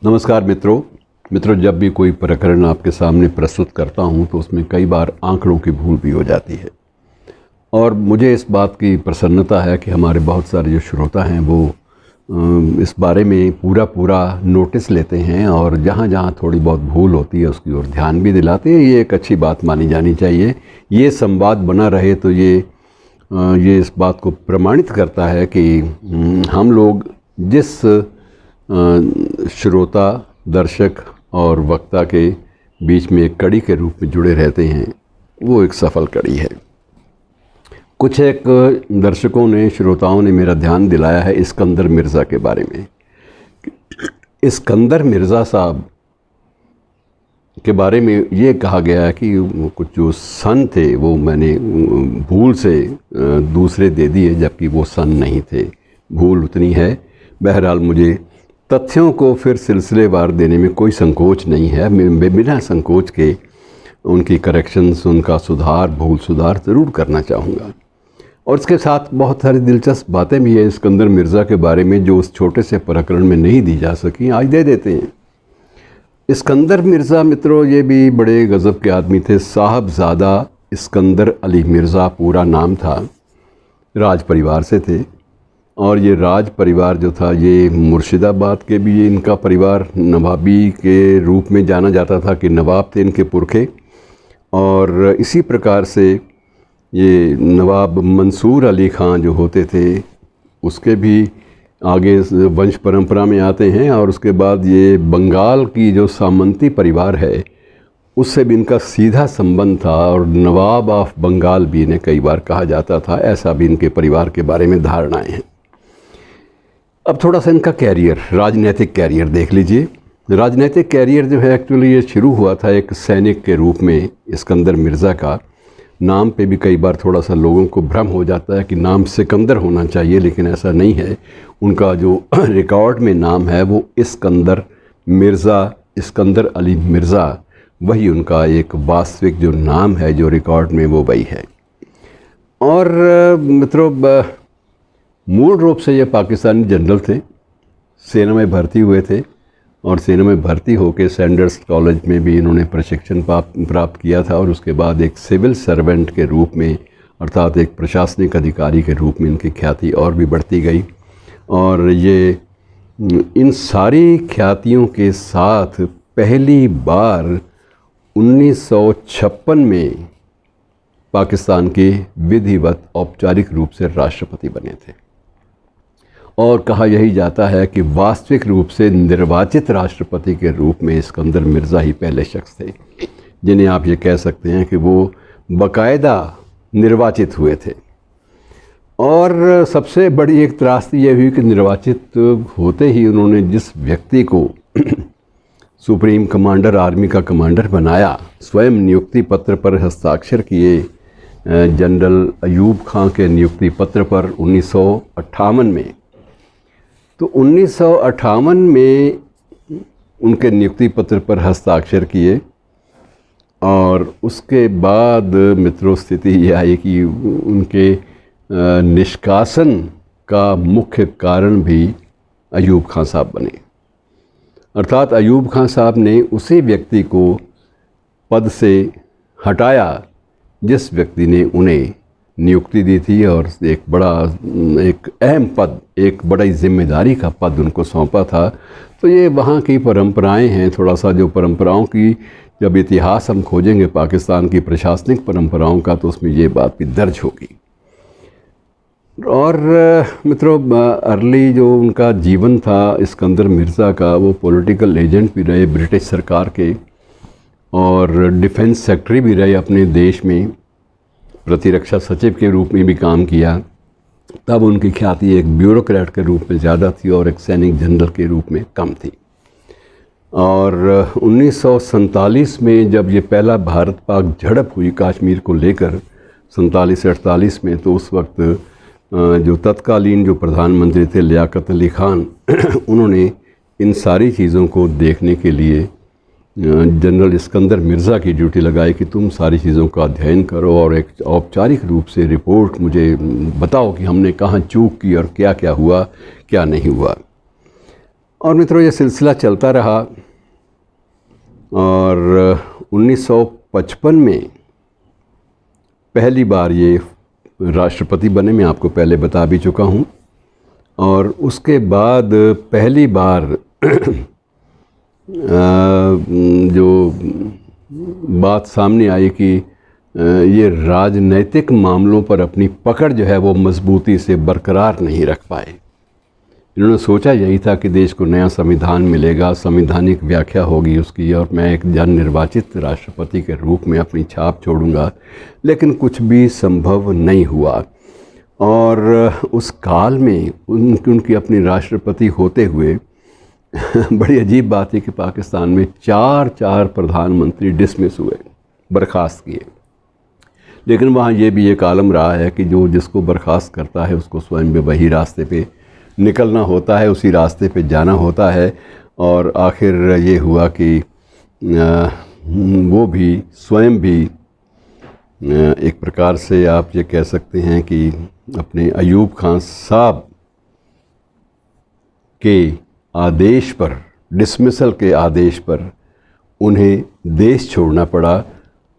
नमस्कार मित्रों, जब भी कोई प्रकरण आपके सामने प्रस्तुत करता हूं तो उसमें कई बार आंकड़ों की भूल भी हो जाती है। और मुझे इस बात की प्रसन्नता है कि हमारे बहुत सारे जो श्रोता हैं वो इस बारे में पूरा नोटिस लेते हैं और जहाँ जहाँ थोड़ी बहुत भूल होती है उसकी ओर ध्यान भी दिलाते हैं। ये एक अच्छी बात मानी जानी चाहिए। ये संवाद बना रहे तो ये इस बात को प्रमाणित करता है कि हम लोग जिस श्रोता, दर्शक और वक्ता के बीच में एक कड़ी के रूप में जुड़े रहते हैं, वो एक सफल कड़ी है। कुछ एक दर्शकों ने, श्रोताओं ने मेरा ध्यान दिलाया है इस्कंदर मिर्ज़ा के बारे में। इस्कंदर मिर्ज़ा साहब के बारे में ये कहा गया है कि कुछ जो सन थे वो मैंने भूल से दूसरे दे दिए, जबकि वो सन नहीं थे। भूल उतनी है। बहरहाल मुझे तथ्यों को फिर सिलसिलेवार देने में कोई संकोच नहीं है। मैं बिना संकोच के उनकी करेक्शंस, उनका सुधार, भूल सुधार ज़रूर करना चाहूँगा। और इसके साथ बहुत सारी दिलचस्प बातें भी हैं इस्कंदर मिर्ज़ा के बारे में जो उस छोटे से प्रकरण में नहीं दी जा सकी, आज दे देते हैं। इस्कंदर मिर्ज़ा मित्रों, ये भी बड़े गज़ब के आदमी थे। साहबज़ादा इस्कंदर अली मिर्ज़ा पूरा नाम था। राज परिवार से थे और ये राज परिवार जो था ये मुर्शिदाबाद के भी, इनका परिवार नवाबी के रूप में जाना जाता था कि नवाब थे इनके पुरखे। और इसी प्रकार से ये नवाब मंसूर अली ख़ान जो होते थे उसके भी आगे वंश परंपरा में आते हैं। और उसके बाद ये बंगाल की जो सामंती परिवार है उससे भी इनका सीधा संबंध था और नवाब ऑफ बंगाल भी इन्हें कई बार कहा जाता था। ऐसा भी इनके परिवार के बारे में धारणाएं हैं। अब थोड़ा सा इनका कैरियर, राजनीतिक कैरियर देख लीजिए। राजनीतिक कैरियर जो है एक्चुअली ये शुरू हुआ था एक सैनिक के रूप में। इस्कंदर मिर्ज़ा का नाम पे भी कई बार थोड़ा सा लोगों को भ्रम हो जाता है कि नाम सिकंदर होना चाहिए, लेकिन ऐसा नहीं है। उनका जो रिकॉर्ड में नाम है वो इस्कंदर मिर्ज़ा, इस्कंदर अली मिर्ज़ा, वही उनका एक वास्तविक जो नाम है जो रिकॉर्ड में वो वही है। और मित्रों, मूल रूप से ये पाकिस्तानी जनरल थे, सेना में भर्ती हुए थे और सेना में भर्ती होकर सैंडर्स कॉलेज में भी इन्होंने प्रशिक्षण प्राप्त किया था। और उसके बाद एक सिविल सर्वेंट के रूप में, अर्थात एक प्रशासनिक अधिकारी के रूप में इनकी ख्याति और भी बढ़ती गई। और ये इन सारी ख्यातियों के साथ पहली बार 1956 में पाकिस्तान के विधिवत औपचारिक रूप से राष्ट्रपति बने थे। और कहा यही जाता है कि वास्तविक रूप से निर्वाचित राष्ट्रपति के रूप में इस्कंदर मिर्ज़ा ही पहले शख्स थे जिन्हें आप ये कह सकते हैं कि वो बाकायदा निर्वाचित हुए थे। और सबसे बड़ी एक त्रासदी ये हुई कि निर्वाचित होते ही उन्होंने जिस व्यक्ति को सुप्रीम कमांडर, आर्मी का कमांडर बनाया, स्वयं नियुक्ति पत्र पर हस्ताक्षर किए जनरल अयूब खां के नियुक्ति पत्र पर 1958 में। तो 1958 में उनके नियुक्ति पत्र पर हस्ताक्षर किए और उसके बाद मित्रों स्थिति ये आई कि उनके निष्कासन का मुख्य कारण भी अयूब खां साहब बने। अर्थात अयूब खां साहब ने उसी व्यक्ति को पद से हटाया जिस व्यक्ति ने उन्हें नियुक्ति दी थी और एक अहम पद, एक बड़ी जिम्मेदारी का पद उनको सौंपा था। तो ये वहाँ की परंपराएं हैं। थोड़ा सा जो परंपराओं की जब इतिहास हम खोजेंगे पाकिस्तान की प्रशासनिक परंपराओं का, तो उसमें ये बात भी दर्ज होगी। और मित्रों, अर्ली जो उनका जीवन था इस्कंदर मिर्ज़ा का, वो पॉलिटिकल एजेंट भी रहे ब्रिटिश सरकार के और डिफेंस सेक्रेटरी भी रहे अपने देश में, प्रतिरक्षा सचिव के रूप में भी काम किया। तब उनकी ख्याति एक ब्यूरोक्रेट के रूप में ज़्यादा थी और एक सैनिक जनरल के रूप में कम थी। और 1947 में जब ये पहला भारत पाक झड़प हुई कश्मीर को लेकर 47-48 में, तो उस वक्त जो तत्कालीन जो प्रधानमंत्री थे लियाकत अली ख़ान उन्होंने इन सारी चीज़ों को देखने के लिए जनरल इस्कंदर मिर्ज़ा की ड्यूटी लगाई कि तुम सारी चीज़ों का अध्ययन करो और एक औपचारिक रूप से रिपोर्ट मुझे बताओ कि हमने कहाँ चूक की और क्या क्या हुआ, क्या नहीं हुआ। और मित्रों, ये सिलसिला चलता रहा और 1955 में पहली बार ये राष्ट्रपति बने। मैं आपको पहले बता भी चुका हूँ। और उसके बाद पहली बार जो बात सामने आई कि ये राजनैतिक मामलों पर अपनी पकड़ जो है वो मजबूती से बरकरार नहीं रख पाए। इन्होंने सोचा यही था कि देश को नया संविधान मिलेगा, संवैधानिक व्याख्या होगी उसकी, और मैं एक जन निर्वाचित राष्ट्रपति के रूप में अपनी छाप छोड़ूंगा, लेकिन कुछ भी संभव नहीं हुआ। और उस काल में उनकी अपनी राष्ट्रपति होते हुए बड़ी अजीब बात है कि पाकिस्तान में चार प्रधानमंत्री डिसमिस हुए, बर्खास्त किए। लेकिन वहाँ ये भी एक आलम रहा है कि जो जिसको बर्खास्त करता है उसको स्वयं भी वही रास्ते पे निकलना होता है, उसी रास्ते पे जाना होता है। और आखिर ये हुआ कि वो भी स्वयं भी एक प्रकार से आप ये कह सकते हैं कि अपने अयूब खान साहब के आदेश पर, डिसमिसल के आदेश पर उन्हें देश छोड़ना पड़ा।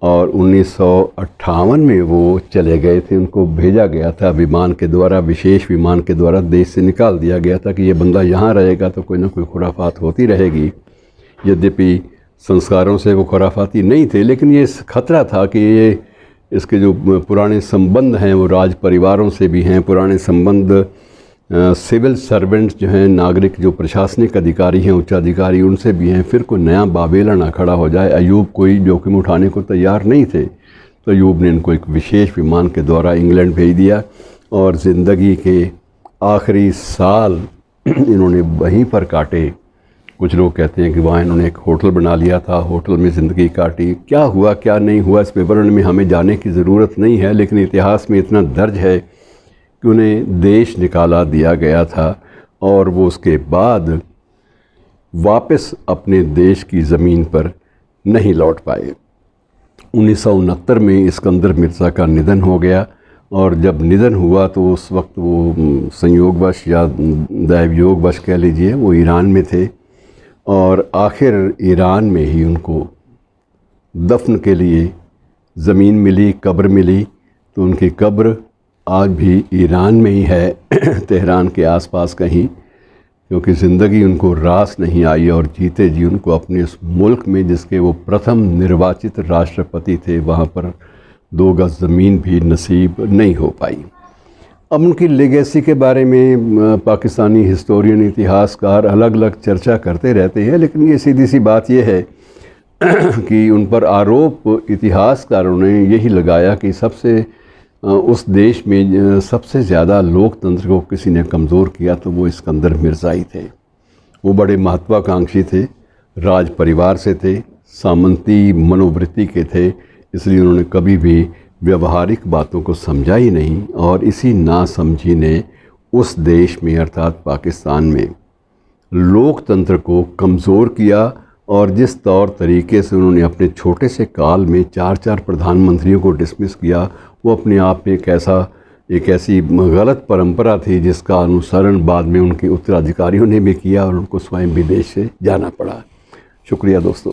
और 1958 में वो चले गए थे। उनको भेजा गया था विमान के द्वारा, विशेष विमान के द्वारा देश से निकाल दिया गया था कि ये बंदा यहाँ रहेगा तो कोई ना कोई खुराफात होती रहेगी। यद्यपि संस्कारों से वो खुराफाती नहीं थे, लेकिन ये खतरा था कि ये इसके जो पुराने संबंध हैं वो राज परिवारों से भी हैं, पुराने संबंध सिविल सर्वेंट्स जो हैं, नागरिक जो प्रशासनिक अधिकारी हैं, उच्चाधिकारी, उनसे भी हैं। फिर कोई नया बाबेला ना खड़ा हो जाए। अयूब कोई जोखिम उठाने को तैयार नहीं थे, तो अयूब ने इनको एक विशेष विमान के द्वारा इंग्लैंड भेज दिया। और ज़िंदगी के आखिरी साल इन्होंने वहीं पर काटे। कुछ लोग कहते हैं कि वहाँ इन्होंने एक होटल बना लिया था, होटल में ज़िंदगी काटी। क्या हुआ क्या नहीं हुआ इस विवरण में हमें जाने की ज़रूरत नहीं है, लेकिन इतिहास में इतना दर्ज है कि उन्हें देश निकाला दिया गया था और वो उसके बाद वापस अपने देश की ज़मीन पर नहीं लौट पाए। 1969 में इस्कंदर मिर्ज़ा का निधन हो गया। और जब निधन हुआ तो उस वक्त वो संयोगवश या दैवयोगवश कह लीजिए, वो ईरान में थे। और आखिर ईरान में ही उनको दफन के लिए ज़मीन मिली, कब्र मिली। तो उनकी कब्र आज भी ईरान में ही है, तेहरान के आसपास कहीं, क्योंकि ज़िंदगी उनको रास नहीं आई और जीते जी उनको अपने उस मुल्क में जिसके वो प्रथम निर्वाचित राष्ट्रपति थे, वहाँ पर 2 गज़ ज़मीन भी नसीब नहीं हो पाई। अब उनकी लेगेसी के बारे में पाकिस्तानी हिस्टोरियन, इतिहासकार अलग अलग चर्चा करते रहते हैं, लेकिन ये सीधी सी बात यह है कि उन पर आरोप इतिहासकारों ने यही लगाया कि उस देश में सबसे ज़्यादा लोकतंत्र को किसी ने कमज़ोर किया तो वो इस्कंदर मिर्ज़ा ही थे। वो बड़े महत्वाकांक्षी थे, राज परिवार से थे, सामंती मनोवृत्ति के थे, इसलिए उन्होंने कभी भी व्यवहारिक बातों को समझा ही नहीं। और इसी नासमझी ने उस देश में अर्थात पाकिस्तान में लोकतंत्र को कमज़ोर किया। और जिस तौर तरीके से उन्होंने अपने छोटे से काल में 4 प्रधानमंत्रियों को डिसमिस किया, वो अपने आप में एक ऐसी गलत परंपरा थी जिसका अनुसरण बाद में उनके उत्तराधिकारियों ने भी किया और उनको स्वयं विदेश से जाना पड़ा। शुक्रिया दोस्तों।